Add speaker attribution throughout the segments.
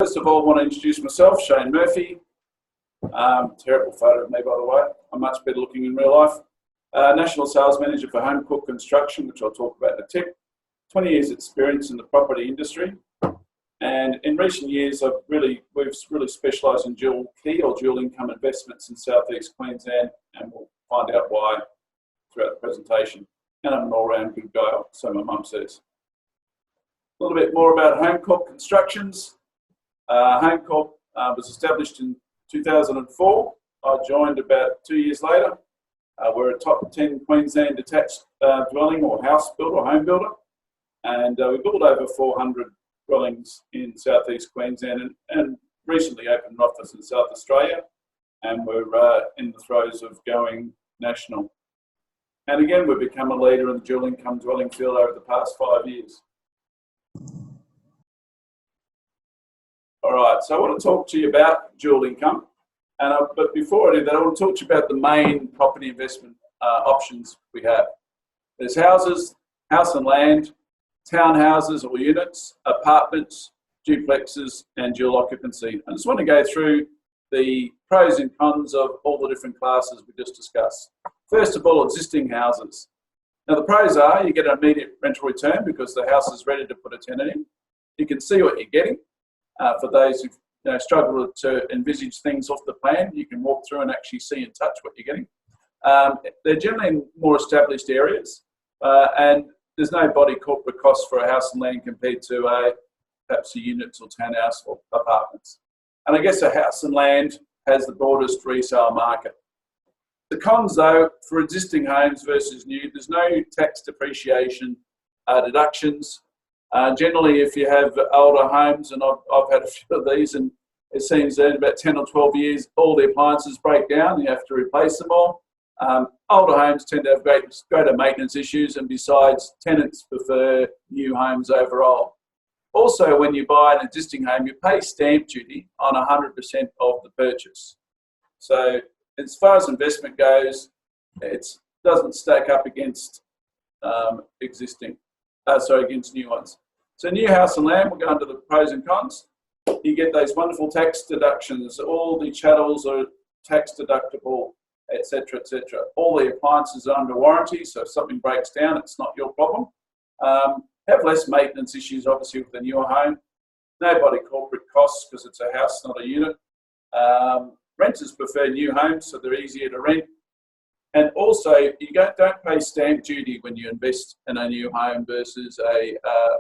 Speaker 1: first of all, I want to introduce myself, Shane Murphy. Terrible photo of me, by the way. I'm much better looking in real life. National Sales Manager for Home Cook Construction, which I'll talk about in a tick. 20 years experience in the property industry. And in recent years, we've really specialised in dual key or dual income investments in southeast Queensland, and we'll find out why throughout the presentation. And I'm an all-round good guy, so my mum says. A little bit more about Home Cook Constructions. Home Cook was established in 2004. I joined about 2 years later. We're a top 10 Queensland detached dwelling or house builder or home builder. And we built over 400 dwellings in southeast Queensland and recently opened an office in South Australia. And we're in the throes of going national. And again, we've become a leader in the dual income dwelling field over the past 5 years. All right, so I want to talk to you about dual income. But before I do that, I want to talk to you about the main property investment options we have. There's houses, house and land, townhouses or units, apartments, duplexes, and dual occupancy. I just want to go through the pros and cons of all the different classes we just discussed. First of all, existing houses. Now the pros are you get an immediate rental return because the house is ready to put a tenant in. You can see what you're getting. For those who struggle to envisage things off the plan, you can walk through and actually see and touch what you're getting. They're generally in more established areas, and there's no body corporate costs for a house and land compared to perhaps a units or townhouse or apartments. And I guess a house and land has the broadest resale market. The cons, though, for existing homes versus new, there's no tax depreciation deductions. Generally, if you have older homes, and I've had a few of these, and it seems that in about 10 or 12 years, all the appliances break down and you have to replace them all. Older homes tend to have greater maintenance issues, and besides, tenants prefer new homes overall. Also, when you buy an existing home, you pay stamp duty on 100% of the purchase. So as far as investment goes, it doesn't stack up against against new ones. So new house and land, we'll go into the pros and cons. You get those wonderful tax deductions. All the chattels are tax deductible, etc., etc. All the appliances are under warranty, so if something breaks down, it's not your problem. Have less maintenance issues, obviously, with a newer home. No body corporate costs because it's a house, not a unit. Renters prefer new homes, so they're easier to rent. And also, you don't pay stamp duty when you invest in a new home versus a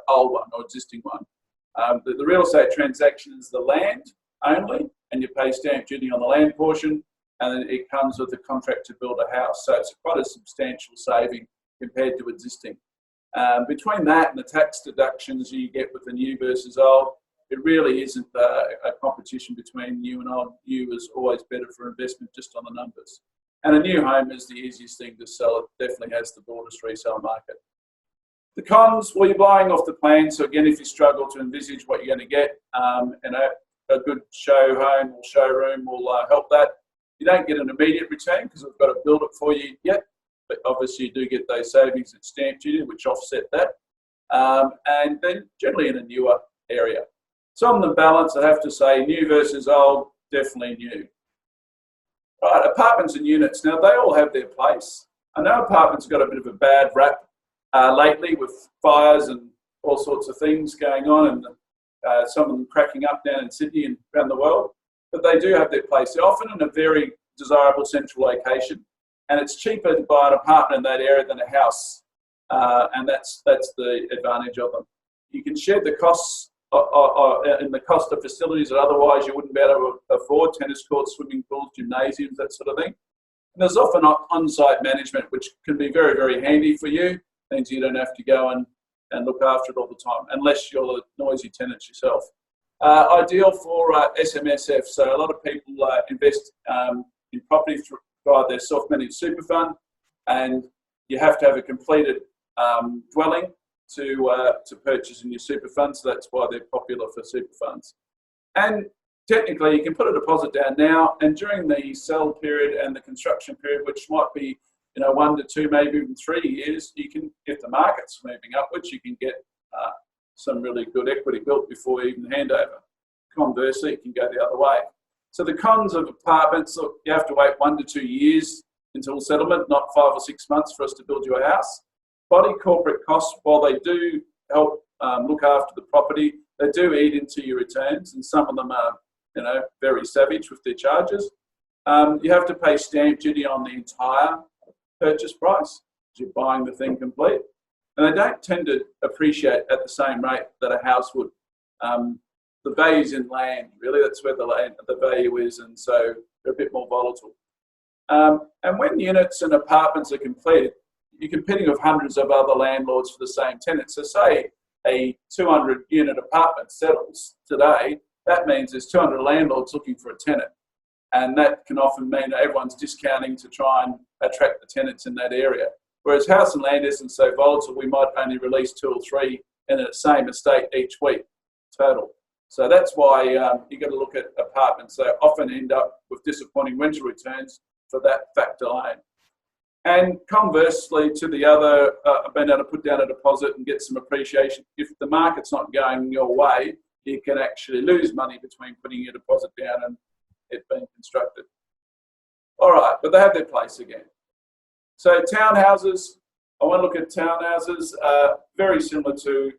Speaker 1: old one or existing one. The real estate transaction is the land only, and you pay stamp duty on the land portion, and then it comes with the contract to build a house. So it's quite a substantial saving compared to existing. Between that and the tax deductions you get with the new versus old, it really isn't a competition between new and old. New is always better for investment just on the numbers. And a new home is the easiest thing to sell. It definitely has the broadest resale market. The cons, well, you're buying off the plan. So again, if you struggle to envisage what you're going to get, and a good show home or showroom will help that. You don't get an immediate return because we've got to build it for you yet. But obviously you do get those savings at stamp duty, which offset that. And then generally in a newer area. So on the balance, I have to say new versus old, definitely new. Right, apartments and units. Now, they all have their place. I know apartments got a bit of a bad rap lately with fires and all sorts of things going on, and some of them cracking up down in Sydney and around the world. But they do have their place. They're often in a very desirable central location, and it's cheaper to buy an apartment in that area than a house, and that's the advantage of them. You can share the costs in the cost of facilities that otherwise you wouldn't be able to afford: tennis courts, swimming pools, gymnasiums, that sort of thing. And there's often on-site management, which can be very, very handy for you. Means you don't have to go and look after it all the time, unless you're a noisy tenant yourself. Ideal for SMSF. So a lot of people invest in property via their self-managed super fund, and you have to have a completed dwelling to purchase in your super fund, so that's why they're popular for super funds. And technically, you can put a deposit down now, and during the sell period and the construction period, which might be 1 to 2, maybe even 3 years, you can, if the market's moving upwards, you can get some really good equity built before even handover. Conversely, it can go the other way. So the cons of apartments, look, you have to wait 1 to 2 years until settlement, not 5 or 6 months for us to build you a house. Body corporate costs, while they do help look after the property, they do eat into your returns, and some of them are, very savage with their charges. You have to pay stamp duty on the entire purchase price. You're buying the thing complete, and they don't tend to appreciate at the same rate that a house would. The value's in land, really. That's where the value is, and so they're a bit more volatile. And when units and apartments are completed, you're competing with hundreds of other landlords for the same tenant. So say a 200-unit apartment settles today, that means there's 200 landlords looking for a tenant. And that can often mean that everyone's discounting to try and attract the tenants in that area. Whereas house and land isn't so volatile, we might only release 2 or 3 in the same estate each week total. So that's why you've got to look at apartments. They often end up with disappointing rental returns for that factor alone. And conversely to the other, being able to put down a deposit and get some appreciation. If the market's not going your way, you can actually lose money between putting your deposit down and it being constructed. All right, but they have their place again. So townhouses, I want to look at townhouses, very similar to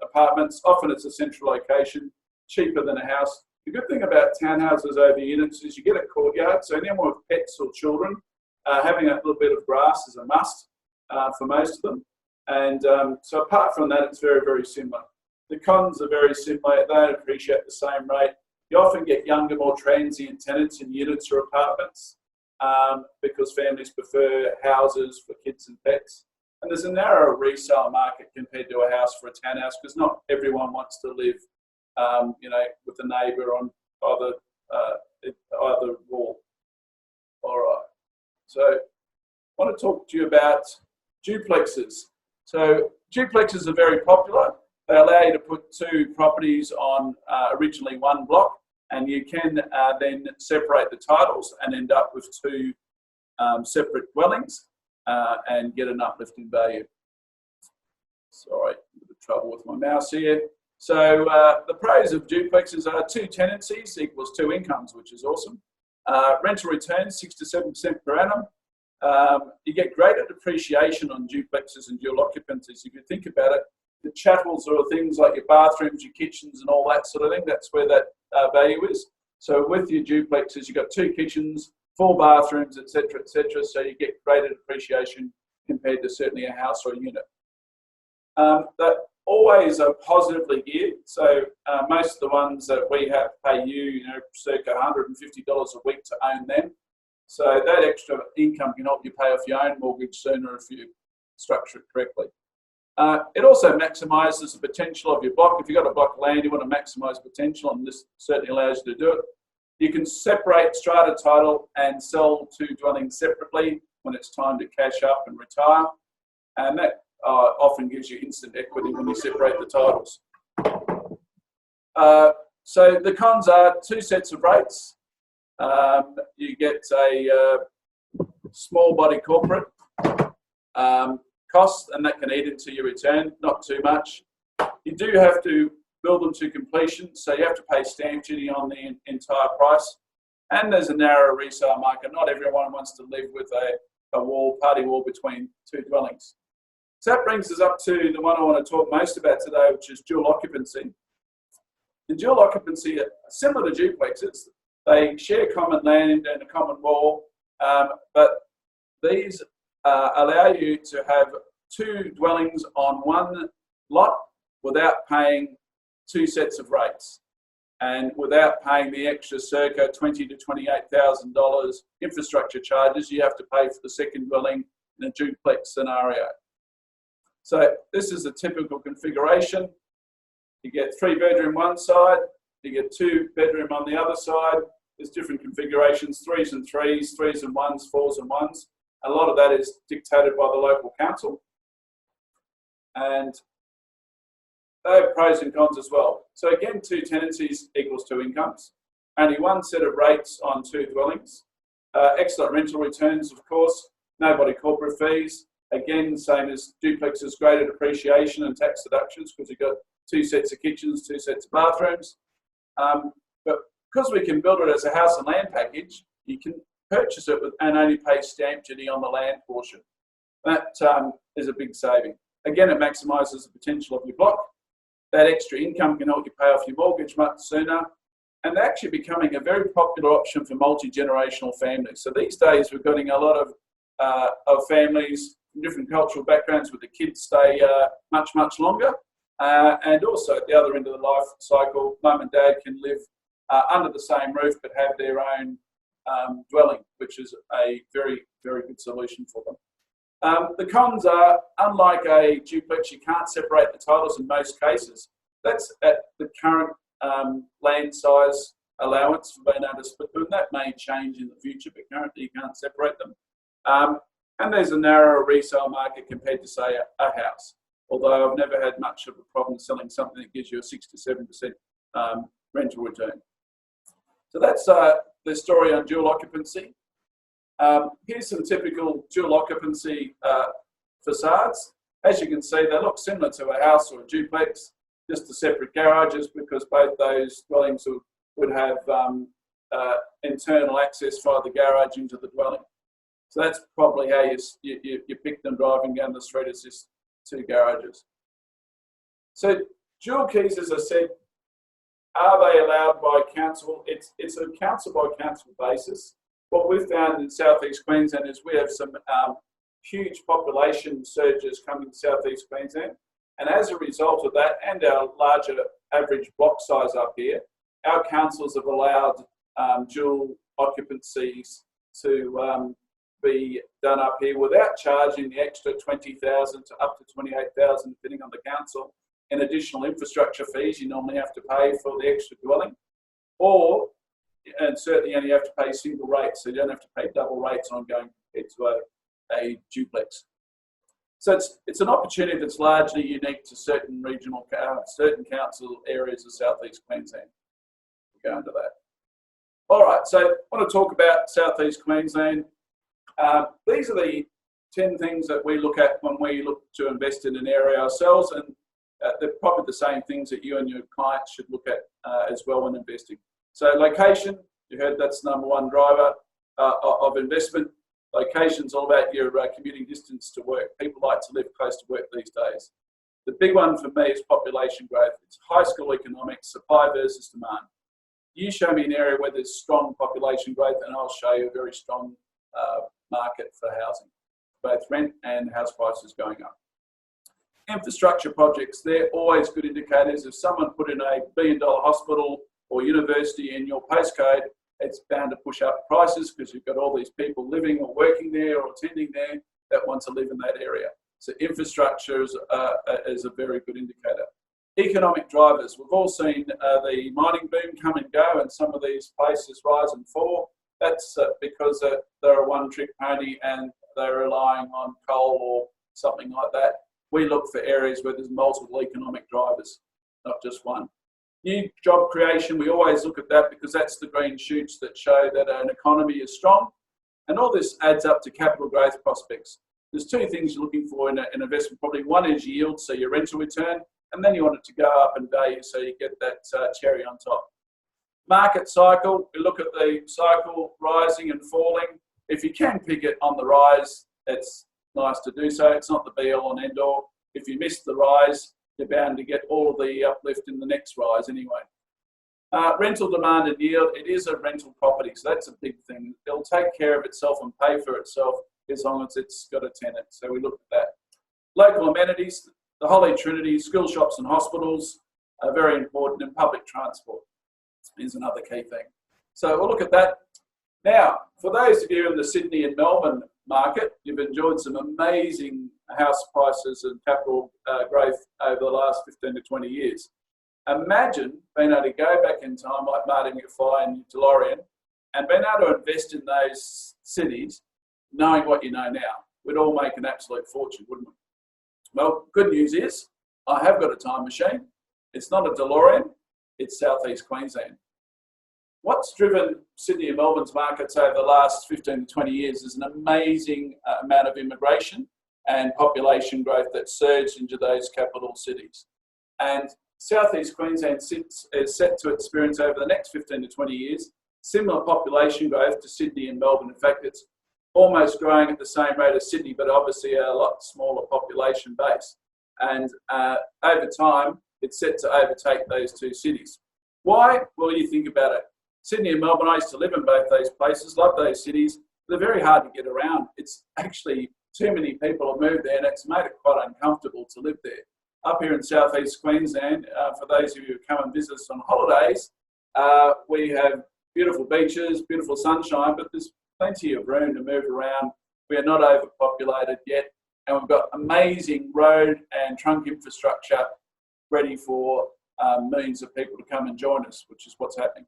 Speaker 1: apartments. Often it's a central location, cheaper than a house. The good thing about townhouses over units is you get a courtyard, so anyone with pets or children, having a little bit of grass is a must for most of them. And so apart from that, it's very, very similar. The cons are very similar. They don't appreciate the same rate. You often get younger, more transient tenants in units or apartments because families prefer houses for kids and pets. And there's a narrow resale market compared to a house for a townhouse because not everyone wants to live, with a neighbour on either wall. All right. So I want to talk to you about duplexes. So duplexes are very popular. They allow you to put 2 properties on originally 1 block, and you can then separate the titles and end up with 2 separate dwellings and get an uplift in value. Sorry, a bit of trouble with my mouse here. So the pros of duplexes are 2 tenancies equals 2 incomes, which is awesome. Rental returns 6 to 7% per annum. You get greater depreciation on duplexes and dual occupancies. If you think about it, the chattels are things like your bathrooms, your kitchens, and all that sort of thing. That's where that value is. So with your duplexes, you've got 2 kitchens, 4 bathrooms, etc., etc. So you get greater depreciation compared to certainly a house or a unit. That always are positively geared. So most of the ones that we have pay you, circa $150 a week to own them. So that extra income can help you pay off your own mortgage sooner if you structure it correctly. It also maximises the potential of your block. If you've got a block of land, you want to maximise potential, and this certainly allows you to do it. You can separate strata title and sell 2 dwellings separately when it's time to cash up and retire. And that often gives you instant equity when you separate the titles. So the cons are 2 sets of rates. You get a small body corporate cost, and that can eat into your return, not too much. You do have to build them to completion, so you have to pay stamp duty on the entire price. And there's a narrow resale market. Not everyone wants to live with a party wall between 2 dwellings. So that brings us up to the one I want to talk most about today, which is dual occupancy. The dual occupancy are similar to duplexes. They share common land and a common wall, but these allow you to have 2 dwellings on 1 lot without paying 2 sets of rates and without paying the extra circa $20,000 to $28,000 infrastructure charges you have to pay for the second dwelling in a duplex scenario. So this is a typical configuration. You get 3-bedroom one side, you get 2-bedroom on the other side. There's different configurations, 3s and 3s, 3s and 1s, 4s and 1s. A lot of that is dictated by the local council. And they have pros and cons as well. So again, 2 tenancies equals 2 incomes. Only 1 set of rates on 2 dwellings. Excellent rental returns, of course. No body corporate fees. Again, same as duplexes, greater depreciation and tax deductions because you've got 2 sets of kitchens, 2 sets of bathrooms. But because we can build it as a house and land package, you can purchase it and only pay stamp duty on the land portion. That is a big saving. Again, it maximises the potential of your block. That extra income can help you pay off your mortgage much sooner. And they're actually becoming a very popular option for multi-generational families. So these days, we're getting a lot of families from different cultural backgrounds where the kids stay much, much longer. And also at the other end of the life cycle, mum and dad can live under the same roof but have their own dwelling, which is a very, very good solution for them. The cons are, unlike a duplex, you can't separate the titles in most cases. That's at the current land size allowance for being able to split them. That may change in the future, but currently you can't separate them. And there's a narrower resale market compared to, say, a house. Although I've never had much of a problem selling something that gives you a 6 to 7% rental return. So that's the story on dual occupancy. Here's some typical dual occupancy facades. As you can see, they look similar to a house or a duplex, just the separate garages, because both those dwellings would have internal access via the garage into the dwelling. So that's probably how you pick them driving down the street, as just two garages. So dual keys, as I said, are they allowed by council? It's a council by council basis. What we've found in southeast Queensland is we have some huge population surges coming to southeast Queensland, and as a result of that and our larger average block size up here, our councils have allowed dual occupancies to be done up here without charging the extra 20,000 to up to 28,000, depending on the council, in additional infrastructure fees you normally have to pay for the extra dwelling, and certainly only have to pay single rates, so you don't have to pay double rates on going compared to a duplex. So it's an opportunity that's largely unique to certain regional, certain council areas of southeast Queensland. We'll go into that. All right, so I want to talk about southeast Queensland. These are the 10 things that we look at when we look to invest in an area ourselves, and they're probably the same things that you and your clients should look at as well when investing. So location, you heard that's the #1 driver of investment. Location's all about your commuting distance to work. People like to live close to work these days. The big one for me is population growth. It's high school economics, supply versus demand. You show me an area where there's strong population growth and I'll show you a very strong market for housing, both rent and house prices going up. Infrastructure projects, they're always good indicators. If someone put in a $1 billion hospital or university in your postcode, it's bound to push up prices because you've got all these people living or working there or attending there that want to live in that area. So infrastructure is a very good indicator. Economic drivers, we've all seen the mining boom come and go and some of these places rise and fall. That's because they're a one-trick pony and they're relying on coal or something like that. We look for areas where there's multiple economic drivers, not just one. New job creation, we always look at that because that's the green shoots that show that an economy is strong. And all this adds up to capital growth prospects. There's two things you're looking for in an investment property. One is yield, so your rental return, and then you want it to go up in value so you get that cherry on top. Market cycle, we look at the cycle rising and falling. If you can pick it on the rise, it's nice to do so. It's not the be all and end all. If you miss the rise, you're bound to get all of the uplift in the next rise anyway. Rental demand and yield, it is a rental property, so that's a big thing. It'll take care of itself and pay for itself as long as it's got a tenant, so we look at that. Local amenities, the Holy Trinity, school shops and hospitals are very important, and public transport is another key thing. So we'll look at that. Now, for those of you in the Sydney and Melbourne market, you've enjoyed some amazing house prices and capital growth over the last 15 to 20 years. Imagine being able to go back in time like Marty McFly and DeLorean and being able to invest in those cities knowing what you know now. We'd all make an absolute fortune, wouldn't we? Well, good news is I have got a time machine. It's not a DeLorean, it's southeast Queensland. What's driven Sydney and Melbourne's markets over the last 15 to 20 years is an amazing amount of immigration and population growth that surged into those capital cities. And Southeast Queensland is set to experience over the next 15 to 20 years similar population growth to Sydney and Melbourne. In fact, it's almost growing at the same rate as Sydney, but obviously a lot smaller population base. And over time, it's set to overtake those two cities. Why? Well, you think about it. Sydney and Melbourne, I used to live in both those places, love those cities. They're very hard to get around. It's actually too many people have moved there, and it's made it quite uncomfortable to live there. Up here in southeast Queensland, for those of you who come and visit us on holidays, we have beautiful beaches, beautiful sunshine, but there's plenty of room to move around. We are not overpopulated yet, and we've got amazing road and trunk infrastructure ready for millions of people to come and join us, which is what's happening.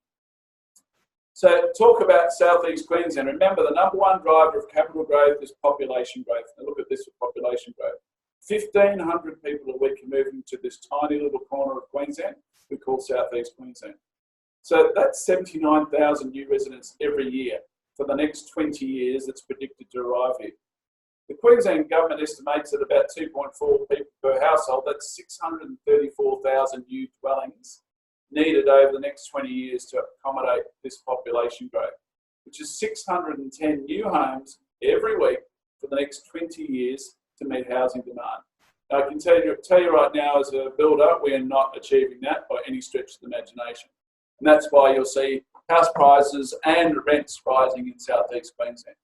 Speaker 1: So talk about southeast Queensland. Remember, the number one driver of capital growth is population growth. Now look at this for population growth. 1,500 people a week are moving to this tiny little corner of Queensland we call southeast Queensland. So that's 79,000 new residents every year for the next 20 years that's predicted to arrive here. The Queensland government estimates that about 2.4 people per household, that's 634,000 new dwellings needed over the next 20 years to accommodate this population growth, which is 610 new homes every week for the next 20 years to meet housing demand. Now, I can tell you right now, as a builder, we are not achieving that by any stretch of the imagination. And that's why you'll see house prices and rents rising in southeast Queensland.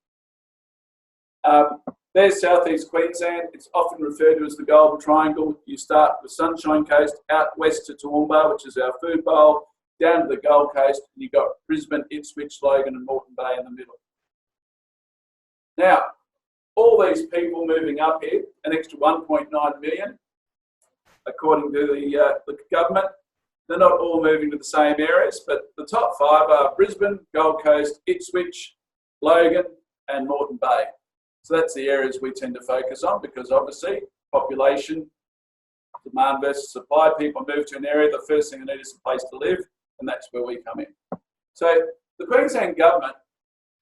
Speaker 1: There's southeast Queensland. It's often referred to as the Golden Triangle. You start with Sunshine Coast, out west to Toowoomba, which is our food bowl, down to the Gold Coast, and you've got Brisbane, Ipswich, Logan and Moreton Bay in the middle. Now, all these people moving up here, an extra 1.9 million, according to the government. They're not all moving to the same areas, but the top five are Brisbane, Gold Coast, Ipswich, Logan and Moreton Bay. So that's the areas we tend to focus on because obviously population, demand versus supply, people move to an area, the first thing they need is a place to live, and that's where we come in. So the Queensland government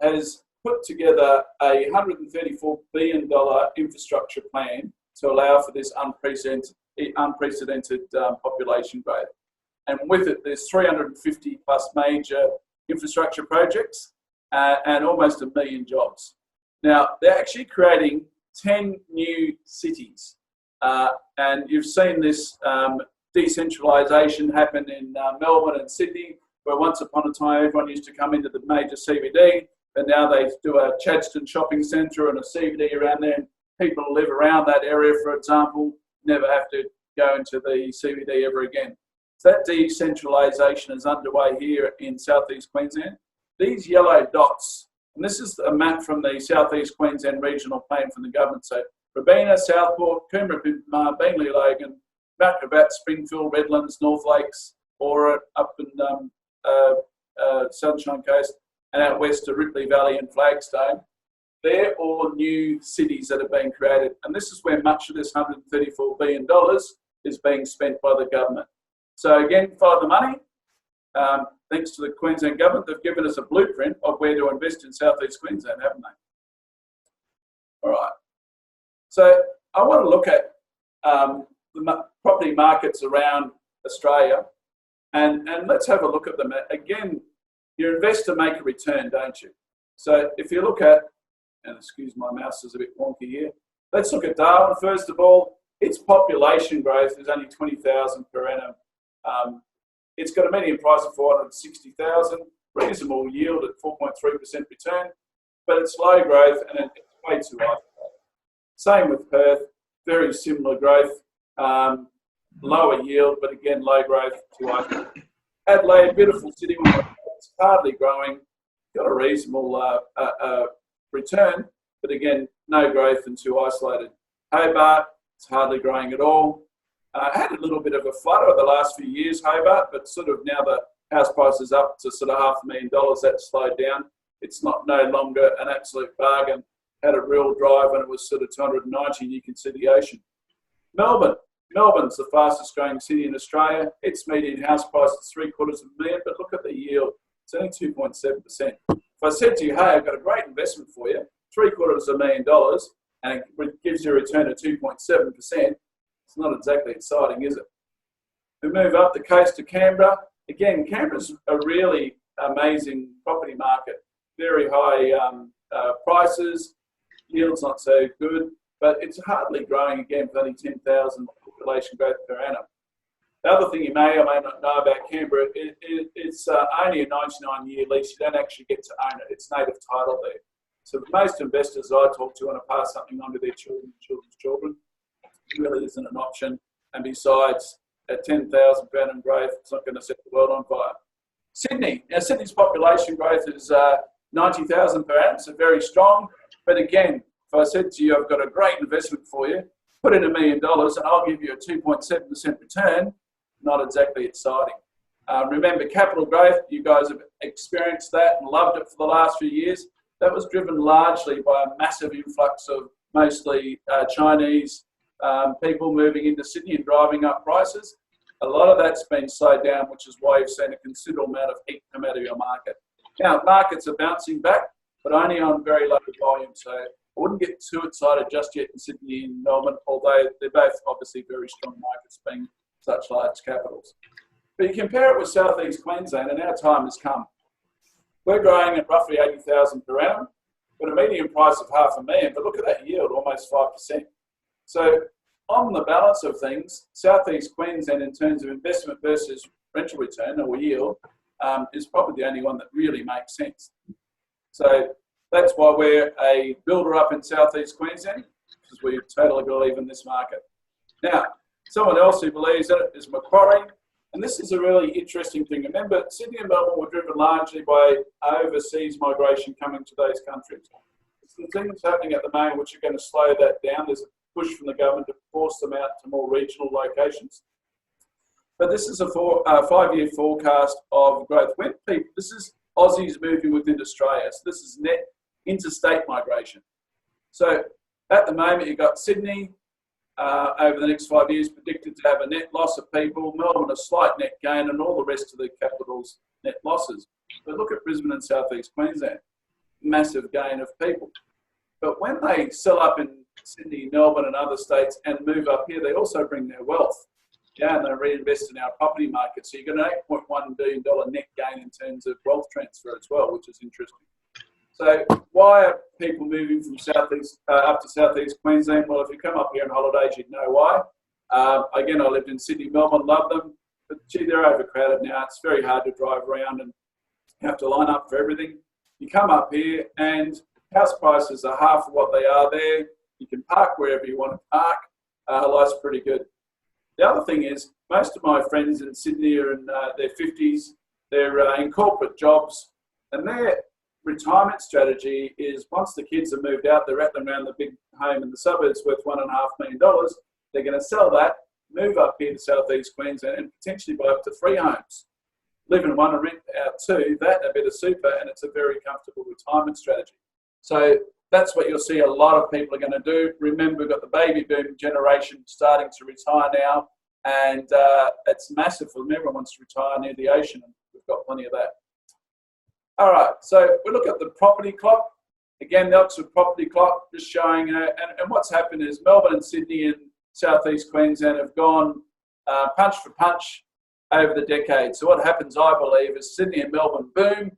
Speaker 1: has put together a $134 billion infrastructure plan to allow for this unprecedented population growth. And with it, there's 350 plus major infrastructure projects and almost 1 million jobs. Now, they're actually creating 10 new cities. And you've seen this decentralisation happen in Melbourne and Sydney, where once upon a time everyone used to come into the major CBD, and now they do a Chadstone shopping centre and a CBD around there, and people who live around that area, for example, never have to go into the CBD ever again. So that decentralisation is underway here in southeast Queensland. These yellow dots, and this is a map from the Southeast Queensland Regional Plan from the government. So Robina, Southport, Coomera, Beenleigh, Logan, Mount Gravatt, Springfield, Redlands, North Lakes, Aura, up in Sunshine Coast, and out west to Ripley Valley and Flagstone. They're all new cities that are being created. And this is where much of this $134 billion is being spent by the government. So again, follow the money. Thanks to the Queensland government, they've given us a blueprint of where to invest in southeast Queensland, haven't they? All right. So I want to look at the property markets around Australia, and let's have a look at them. Again, you invest to make a return, don't you? So if you look at, and excuse my mouse is a bit wonky here, let's look at Darwin first of all. Its population growth is only 20,000 per annum. It's got a median price of 460,000, reasonable yield at 4.3% return, but it's low growth and it's way too high. Same with Perth, very similar growth, lower yield, but again, low growth, too high. Adelaide, beautiful city, it's hardly growing, got a reasonable return, but again, no growth and too isolated. Hobart, it's hardly growing at all. Had a little bit of a flutter the last few years, Hobart, but sort of now the house price is up to sort of $500,000, that's slowed down. It's no longer an absolute bargain. Had a real drive when it was sort of 290 and you can see the ocean. Melbourne's the fastest growing city in Australia. Its median house price is $750,000, but look at the yield. It's only 2.7%. If I said to you, hey, I've got a great investment for you, $750,000, and it gives you a return of 2.7%, it's not exactly exciting, is it? We move up the coast to Canberra. Again, Canberra's a really amazing property market. Very high prices, yields not so good, but it's hardly growing again with only 10,000 population growth per annum. The other thing you may or may not know about Canberra, it's only a 99-year lease. You don't actually get to own it. It's native title there. So for most investors I talk to want to pass something on to their children and children's children. It really isn't an option. And besides, at 10,000 per annum growth, it's not going to set the world on fire. Sydney. Now, Sydney's population growth is 90,000 per annum, so very strong. But again, if I said to you, I've got a great investment for you, put in $1 million and I'll give you a 2.7% return, not exactly exciting. Remember, capital growth, you guys have experienced that and loved it for the last few years. That was driven largely by a massive influx of mostly Chinese people moving into Sydney and driving up prices. A lot of that's been slowed down, which is why you've seen a considerable amount of heat come out of your market. Now, markets are bouncing back, but only on very low volume. So I wouldn't get too excited just yet in Sydney and Melbourne, although they're both obviously very strong markets being such large capitals. But you compare it with South East Queensland, and our time has come. We're growing at roughly 80,000 per annum, but a median price of $500,000. But look at that yield, almost 5%. So on the balance of things, South East Queensland in terms of investment versus rental return or yield is probably the only one that really makes sense. So that's why we're a builder up in South East Queensland, because we totally believe in this market. Now, someone else who believes in it is Macquarie. And this is a really interesting thing. Remember, Sydney and Melbourne were driven largely by overseas migration coming to those countries. There's some things happening at the moment which are going to slow that down. There's a push from the government to force them out to more regional locations. But this is a 5-year forecast of growth. When people, this is Aussies moving within Australia. So this is net interstate migration. So at the moment, you've got Sydney, over the next 5 years predicted to have a net loss of people, Melbourne a slight net gain, and all the rest of the capitals net losses. But look at Brisbane and South East Queensland, massive gain of people. But when they sell up in Sydney, Melbourne and other states and move up here, they also bring their wealth down and they reinvest in our property market. So you get an $8.1 billion net gain in terms of wealth transfer as well, which is interesting. So why are people moving from southeast up to southeast Queensland? Well, if you come up here on holidays, you'd know why. Again, I lived in Sydney, Melbourne, love them, but gee, they're overcrowded now. It's very hard to drive around and you have to line up for everything. You come up here and house prices are half of what they are there. You can park wherever you want to park. Life's pretty good. The other thing is, most of my friends in Sydney are in their 50s. They're in corporate jobs, and their retirement strategy is once the kids have moved out, they're rattling around the big home in the suburbs worth $1.5 million. They're going to sell that, move up here to southeast Queensland, and potentially buy up to 3 homes. Live in one and rent out 2, that a bit of super, and it's a very comfortable retirement strategy. So that's what you'll see a lot of people are going to do. Remember, we've got the baby boom generation starting to retire now, and it's massive for them. Everyone wants to retire near the ocean, and we've got plenty of that. All right, so we look at the property clock. Again, the Oxford property clock just showing, and what's happened is Melbourne and Sydney and southeast Queensland have gone punch for punch over the decade. So what happens, I believe, is Sydney and Melbourne boom.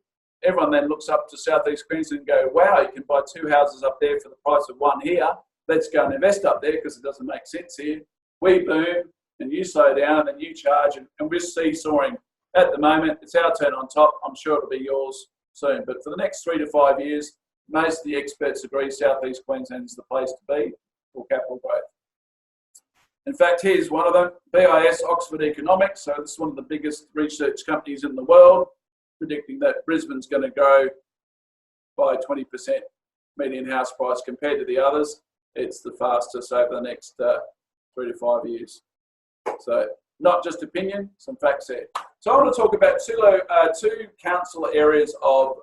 Speaker 1: Everyone then looks up to southeast Queensland and go, wow, you can buy 2 houses up there for the price of 1 here. Let's go and invest up there because it doesn't make sense here. We boom, and you slow down, and then you charge, and we're seesawing. At the moment, it's our turn on top. I'm sure it'll be yours soon. But for the next 3 to 5 years, most of the experts agree southeast Queensland is the place to be for capital growth. In fact, here's one of them, BIS Oxford Economics. So this is one of the biggest research companies in the world, predicting that Brisbane's going to grow by 20% median house price compared to the others. It's the fastest over the next 3 to 5 years. So not just opinion, some facts there. So I want to talk about two council areas of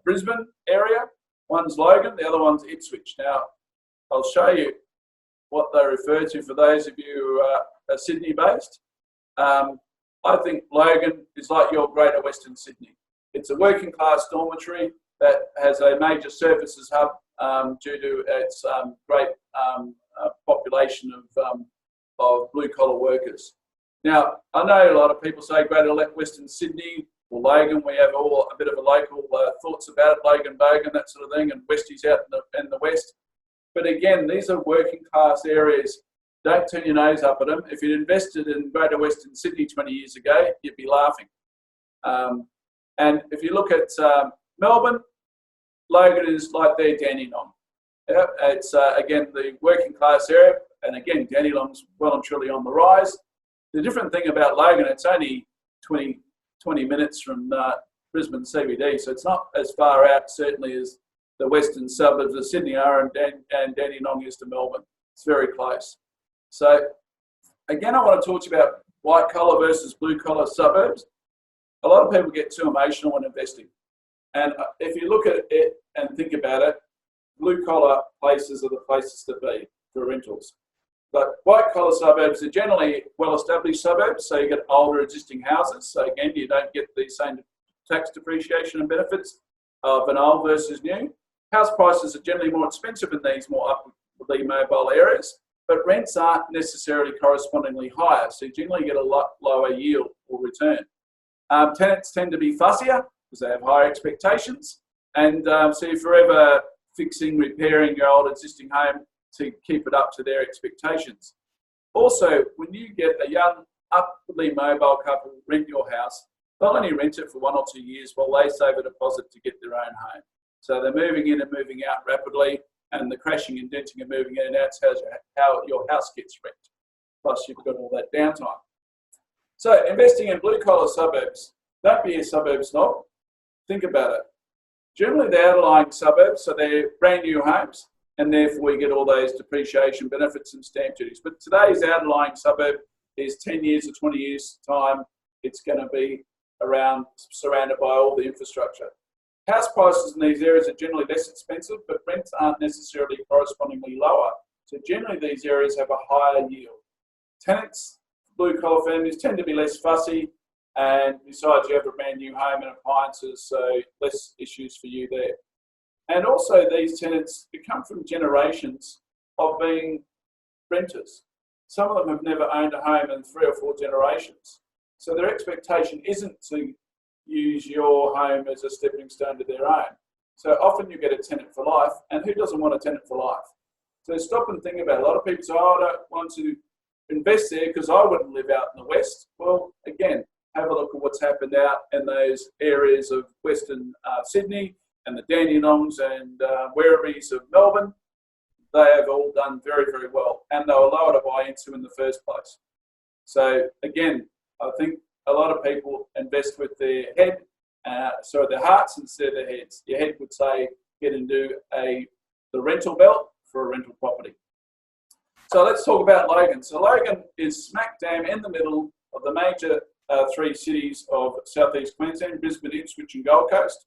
Speaker 1: Brisbane area. One's Logan, the other one's Ipswich. Now, I'll show you what they refer to for those of you who are Sydney-based. I think Logan is like your Greater Western Sydney. It's a working class dormitory that has a major services hub due to its great population of blue collar workers. Now, I know a lot of people say Greater Western Sydney or Logan, we have all a bit of a local thoughts about it, Logan, Bogan, that sort of thing, and Westies out in the west. But again, these are working class areas. Don't turn your nose up at them. If you'd invested in Greater Western Sydney 20 years ago, you'd be laughing. And if you look at Melbourne, Logan is like their Dandenong. Yeah, it's again the working class area, and again Dandenong's well and truly on the rise. The different thing about Logan, it's only 20 minutes from Brisbane CBD, so it's not as far out certainly as the western suburbs of Sydney are, and Dandenong is to Melbourne. It's very close. So again, I want to talk to you about white collar versus blue collar suburbs. A lot of people get too emotional when investing, and if you look at it and think about it, blue collar places are the places to be for rentals. But white collar suburbs are generally well established suburbs, so you get older existing houses. So again, you don't get the same tax depreciation and benefits of an old versus new. House prices are generally more expensive in these more upwardly mobile areas, but rents aren't necessarily correspondingly higher, so you generally get a lot lower yield or return. Tenants tend to be fussier because they have higher expectations, and so you're forever fixing, repairing your old existing home to keep it up to their expectations. Also, when you get a young, upwardly mobile couple rent your house, they'll only rent it for 1 or 2 years while they save a deposit to get their own home. So they're moving in and moving out rapidly, and the crashing and denting and moving in and out is how your house gets wrecked. Plus, you've got all that downtime. So investing in blue-collar suburbs, don't be a suburb snob. Think about it. Generally, the outlying suburbs, so they're brand new homes, and therefore you get all those depreciation benefits and stamp duties. But today's outlying suburb is 10 years or 20 years' time, it's going to be around surrounded by all the infrastructure. House prices in these areas are generally less expensive, but rents aren't necessarily correspondingly lower. So generally these areas have a higher yield. Tenants, blue-collar families tend to be less fussy, and besides you have a brand new home and appliances, so less issues for you there. And also these tenants come from generations of being renters. Some of them have never owned a home in 3 or 4 generations. So their expectation isn't to use your home as a stepping stone to their own. So often you get a tenant for life, and who doesn't want a tenant for life? So stop and think about it. A lot of people say, oh, I don't want to invest there because I wouldn't live out in the west. Well, again, have a look at what's happened out in those areas of Western Sydney and the Dandenongs and Werribee of Melbourne. They have all done very, very well, and they were lower to buy into in the first place. So again, I think a lot of people invest with their head, their hearts instead of their heads. Your head would say, get into the rental belt for a rental property. So let's talk about Logan. So Logan is smack dab in the middle of the major 3 cities of southeast Queensland, Brisbane, Ipswich and Gold Coast.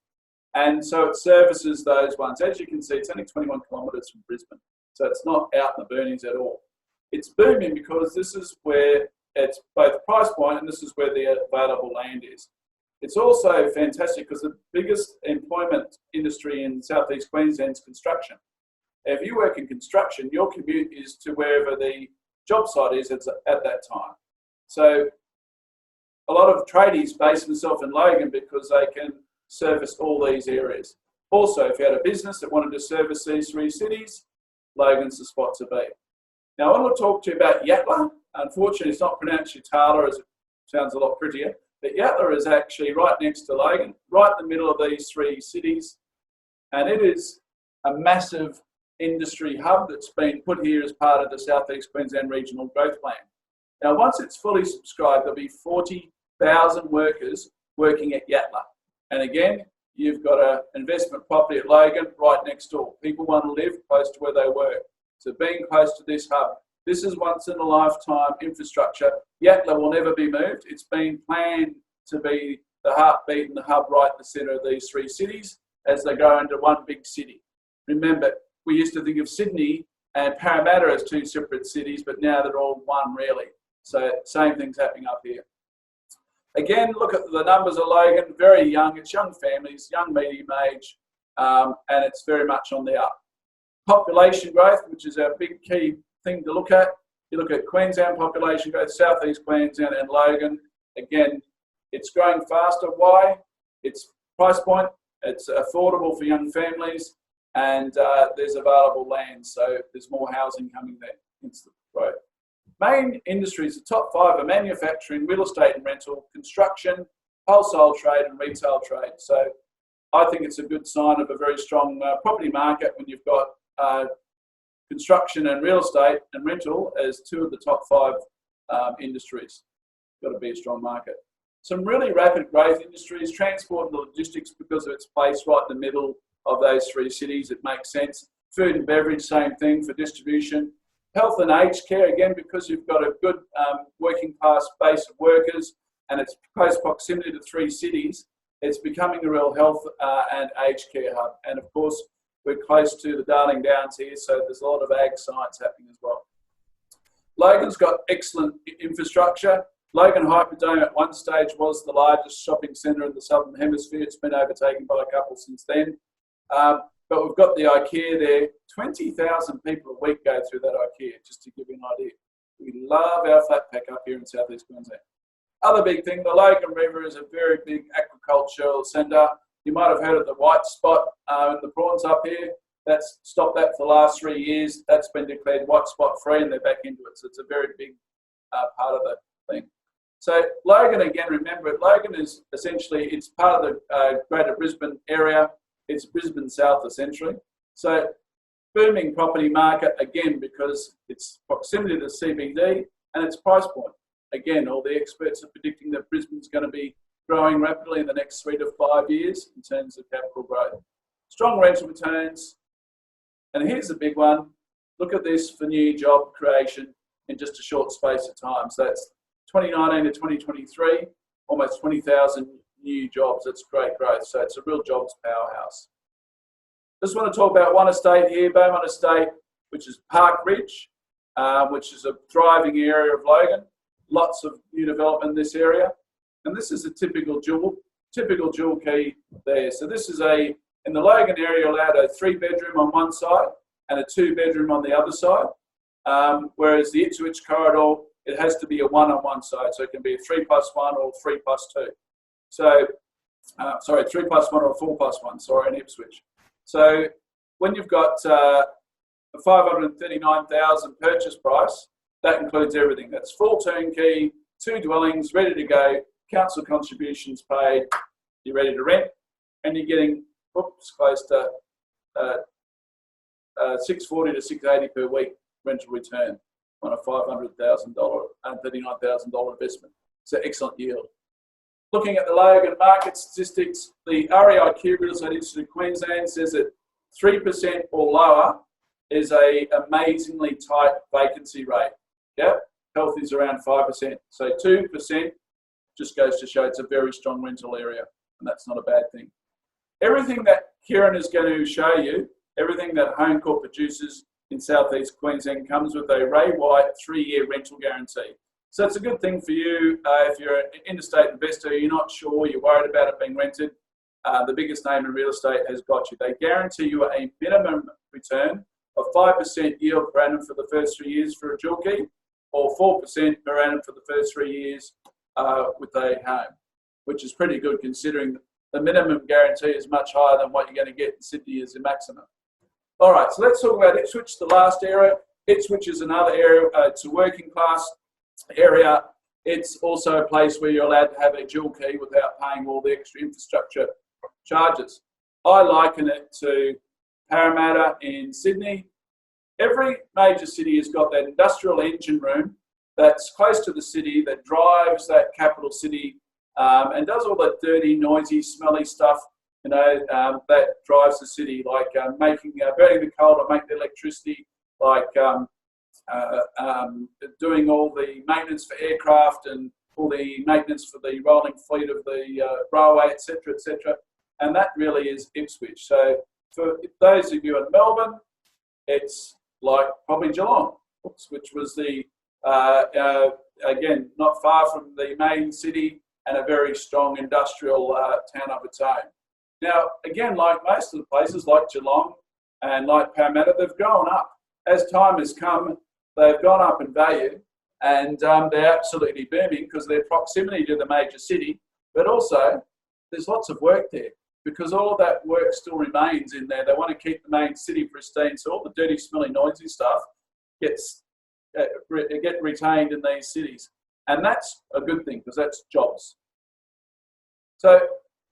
Speaker 1: And so it services those ones. As you can see, it's only 21 kilometres from Brisbane. So it's not out in the boonies at all. It's booming because this is where it's both price point and this is where the available land is. It's also fantastic because the biggest employment industry in southeast Queensland is construction. If you work in construction, your commute is to wherever the job site is at that time. So a lot of tradies base themselves in Logan because they can service all these areas. Also, if you had a business that wanted to service these 3 cities, Logan's the spot to be. Now, I want to talk to you about Yatala. Unfortunately, it's not pronounced Yatala, as it sounds a lot prettier, but Yatala is actually right next to Logan, right in the middle of these 3 cities, and it is a massive industry hub that's been put here as part of the Southeast Queensland Regional Growth Plan. Now, once it's fully subscribed, there'll be 40,000 workers working at Yatala. And again, you've got an investment property at Logan right next door. People want to live close to where they work. So being close to this hub, this is once in a lifetime infrastructure. Yatala will never be moved. It's been planned to be the heartbeat and the hub right in the centre of these 3 cities as they go into one big city. Remember, we used to think of Sydney and Parramatta as 2 separate cities, but now they're all one really. So same thing's happening up here. Again, look at the numbers of Logan, very young. It's young families, young medium age, and it's very much on the up. Population growth, which is our big key thing to look at. You look at Queensland population growth, southeast Queensland and Logan. Again, it's growing faster. Why? It's price point, it's affordable for young families, and there's available land, so there's more housing coming there. Instant growth. Main industries, the top 5 are manufacturing, real estate and rental, construction, wholesale trade and retail trade. So I think it's a good sign of a very strong property market when you've got construction and real estate and rental as 2 of the top 5 industries. Got to be a strong market. Some really rapid growth industries, transport and logistics, because of its place right in the middle of those 3 cities, it makes sense. Food and beverage, same thing for distribution. Health and aged care, again, because you've got a good working class base of workers and it's close proximity to 3 cities, it's becoming a real health and aged care hub. And of course, we're close to the Darling Downs here, so there's a lot of ag science happening as well. Logan's got excellent infrastructure. Logan Hyperdome at one stage was the largest shopping centre in the Southern Hemisphere. It's been overtaken by a couple since then. But we've got the IKEA there. 20,000 people a week go through that IKEA, just to give you an idea. We love our flat pack up here in southeast Queensland. Other big thing, the Logan River is a very big agricultural centre. You might have heard of the white spot in the prawns up here. That's stopped that for the last 3 years. That's been declared white spot free and they're back into it. So it's a very big part of the thing. So Logan, again, remember, Logan is essentially, it's part of the greater Brisbane area. It's Brisbane South, essentially. So booming property market, again, because it's proximity to the CBD and its price point. Again, all the experts are predicting that Brisbane's going to be growing rapidly in the next 3 to 5 years in terms of capital growth. Strong rental returns. And here's the big one. Look at this for new job creation in just a short space of time. So that's 2019 to 2023, almost 20,000 new jobs. That's great growth. So it's a real jobs powerhouse. Just want to talk about one estate here, Beaumont Estate, which is Park Ridge, which is a thriving area of Logan. Lots of new development in this area. And this is a typical dual key there. So this is in the Logan area, allowed a 3-bedroom on one side and a 2-bedroom on the other side. Whereas the Ipswich corridor, it has to be a 1 on one side. So it can be a 3+1 or 3+2. So, 3+1 or 4+1, sorry, in Ipswich. So when you've got a $539,000 purchase price, that includes everything. That's full turnkey, 2 dwellings, ready to go, council contributions paid, you're ready to rent, and you're getting, close to $640 to $680 per week rental return on a $500,000 and $39,000 investment. So excellent yield. Looking at the Logan market statistics, the REIQ Real Estate Institute of Queensland says that 3% or lower is an amazingly tight vacancy rate. Yeah, health is around 5%. So 2% just goes to show it's a very strong rental area, and that's not a bad thing. Everything that Kieran is going to show you, everything that Home Court produces in southeast Queensland comes with a Ray White 3-year rental guarantee. So it's a good thing for you if you're an interstate investor, you're not sure, you're worried about it being rented. The biggest name in real estate has got you. They guarantee you a minimum return of 5% yield per annum for the first 3 years for a dual key, or 4% per annum for the first 3 years with a home, which is pretty good considering the minimum guarantee is much higher than what you're going to get in Sydney as a maximum. All right, so let's talk about Ipswich, the last area. Ipswich is another area, it's a working class area. It's also a place where you're allowed to have a dual key without paying all the extra infrastructure charges. I liken it to Parramatta in Sydney. Every major city has got that industrial engine room that's close to the city, that drives that capital city and does all that dirty, noisy, smelly stuff, that drives the city, like burning the coal to make the electricity, like doing all the maintenance for aircraft and all the maintenance for the rolling fleet of the railway, etc., etc. And that really is Ipswich. So for those of you in Melbourne, it's like probably Geelong, which was the, again, not far from the main city and a very strong industrial town of its own. Now, again, like most of the places, like Geelong and like Parramatta, they've grown up. As time has come, they've gone up in value, and they're absolutely booming because their proximity to the major city, but also there's lots of work there because all of that work still remains in there. They want to keep the main city pristine, so all the dirty, smelly, noisy stuff gets get retained in these cities, and that's a good thing because that's jobs. So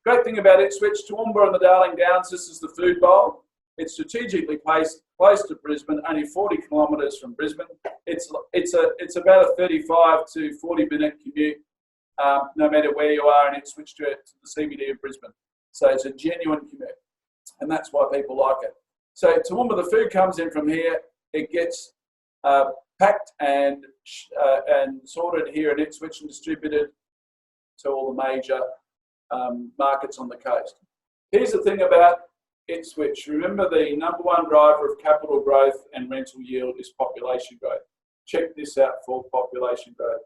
Speaker 1: great thing about Ipswich, Toowoomba and the Darling Downs, this is the food bowl. It's strategically placed close to Brisbane, only 40 kilometres from Brisbane. It's about a 35 to 40-minute commute, no matter where you are in Ipswich to the CBD of Brisbane. So it's a genuine commute, and that's why people like it. So Toowoomba, the food comes in from here. It gets packed and sorted here in Ipswich and distributed to all the major markets on the coast. Here's the thing about Ipswich. Remember, the number one driver of capital growth and rental yield is population growth. Check this out for population growth.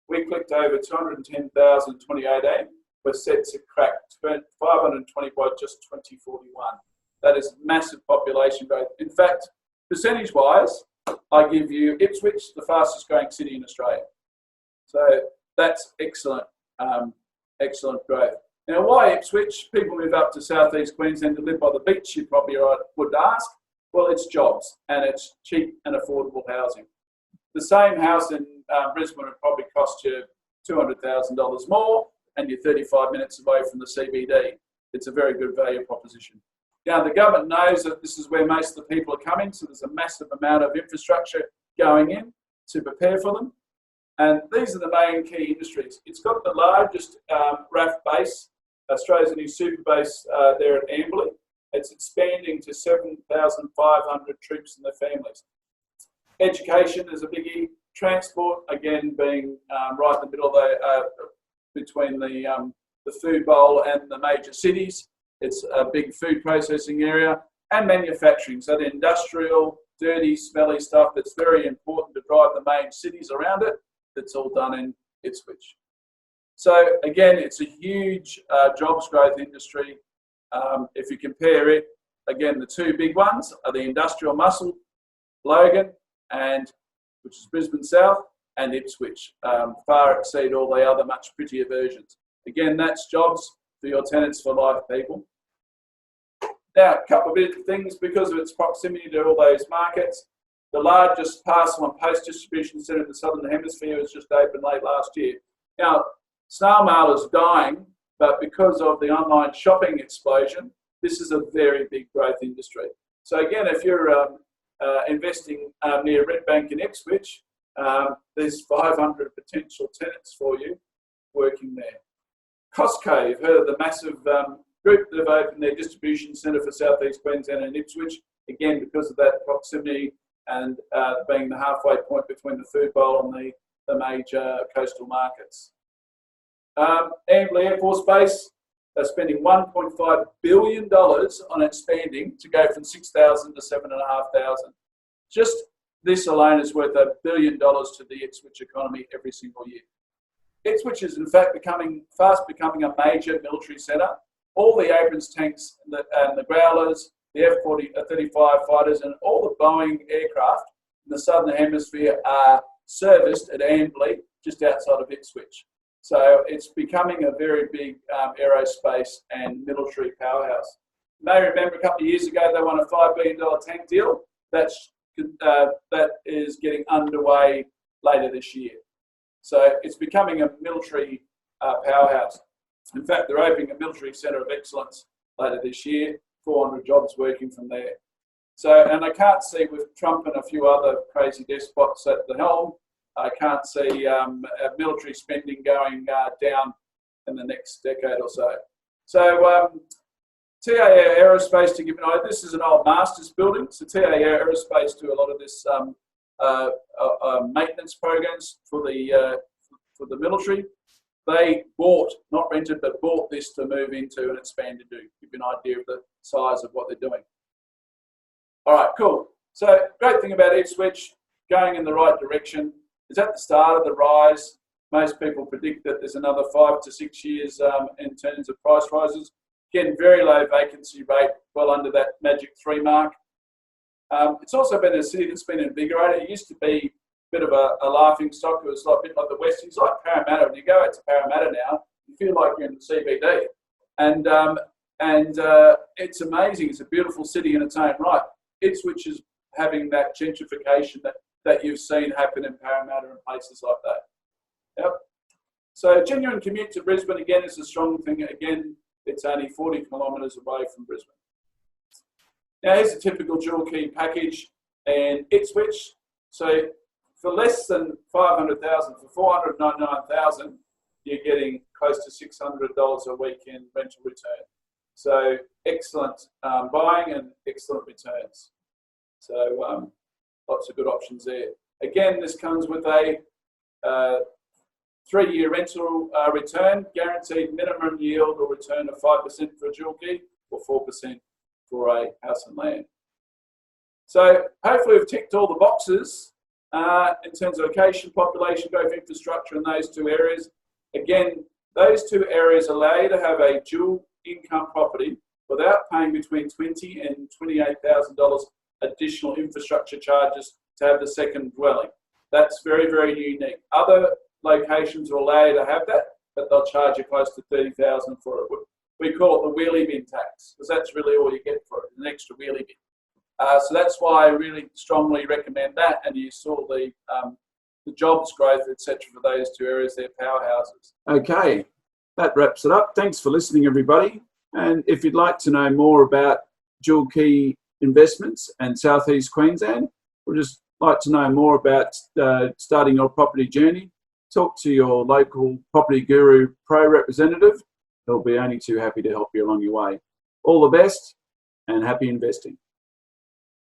Speaker 1: We clicked over 210,000 in 2018. We're set to crack 520 by just 2041. That is massive population growth. In fact, percentage-wise, I give you Ipswich, the fastest growing city in Australia. So that's excellent, excellent growth. Now, why Ipswich? People move up to southeast Queensland to live by the beach, you probably would ask. Well, it's jobs and it's cheap and affordable housing. The same house in Brisbane would probably cost you $200,000 more, and you're 35 minutes away from the CBD. It's a very good value proposition. Now, the government knows that this is where most of the people are coming, so there's a massive amount of infrastructure going in to prepare for them. And these are the main key industries. It's got the largest RAF base, Australia's new super base there at Amberley. It's expanding to 7,500 troops and their families. Education is a biggie. Transport, again, being right in the middle of between the food bowl and the major cities. It's a big food processing area, and manufacturing. So the industrial, dirty, smelly stuff that's very important to drive the main cities around it, that's all done in Ipswich. So again, it's a huge jobs growth industry. If you compare it, again, the two big ones are the industrial muscle, Logan, which is Brisbane South, and Ipswich. Far exceed all the other much prettier versions. Again, that's jobs for your tenants for life, people. Now, a couple of big things, because of its proximity to all those markets. The largest parcel and post distribution centre in the Southern Hemisphere was just opened late last year. Now, snail mail is dying, but because of the online shopping explosion, this is a very big growth industry. So again, if you're investing near Redbank in Ipswich, there's 500 potential tenants for you working there. Costco, you've heard of the massive group that have opened their distribution centre for Southeast Queensland and Ipswich, again because of that proximity and being the halfway point between the food bowl and the major coastal markets. Amberley Air Force Base, they're spending $1.5 billion on expanding to go from 6,000 to 7,500. Just this alone is worth $1 billion to the Ipswich economy every single year. Ipswich is in fact fast becoming a major military centre. All the Abrams tanks and the Growlers, the F-35 fighters and all the Boeing aircraft in the Southern Hemisphere are serviced at Amberley, just outside of Ipswich. So it's becoming a very big aerospace and military powerhouse. You may remember a couple of years ago they won a $5 billion tank deal. That is getting underway later this year. So it's becoming a military powerhouse. In fact, they're opening a military centre of excellence later this year, 400 jobs working from there. So, and I can't see, with Trump and a few other crazy despots at the helm, I can't see military spending going down in the next decade or so. So TAA Aerospace, to give an idea, this is an old Masters building. So TAA Aerospace do a lot of this maintenance programs for the military. They bought, not rented, but bought this to move into and expand into, give you an idea of the size of what they're doing. All right, cool. So great thing about Ipswich, going in the right direction. It's at the start of the rise. Most people predict that there's another 5 to 6 years in terms of price rises. Again, very low vacancy rate, well under that magic 3 mark. It's also been a city that's been invigorated. It used to be a bit of a laughing stock. It was like a bit like the West. It's like Parramatta. When you go out to Parramatta now, you feel like you're in the CBD. And it's amazing. It's a beautiful city in its own right. Ipswich is having that gentrification that you've seen happen in Parramatta and places like that. Yep. So genuine commute to Brisbane, again, is a strong thing. Again, it's only 40 kilometres away from Brisbane. Now, here's a typical dual key package in Ipswich. So for less than 500,000, for 499,000, you're getting close to $600 a week in rental return. So excellent buying and excellent returns. So lots of good options there. Again, this comes with a 3-year rental return, guaranteed minimum yield or return of 5% for a dual key or 4% for a house and land. So hopefully we've ticked all the boxes in terms of location, population growth, infrastructure in those 2 areas. Again, those 2 areas allow you to have a dual income property without paying between $20,000 and $28,000 additional infrastructure charges to have the second dwelling. That's very, very unique. Other locations will allow you to have that, but they'll charge you close to $30,000 for it. We call it the wheelie bin tax, because that's really all you get for it, an extra wheelie bin. So that's why I really strongly recommend that. And you saw the jobs growth, etc., for those 2 areas. They're powerhouses. Okay, that wraps it up. Thanks for listening, everybody. And if you'd like to know more about dual key investments and Southeast Queensland, or just like to know more about starting your property journey, talk to your local Property Guru Pro representative. They'll be only too happy to help you along your way. All the best and happy investing.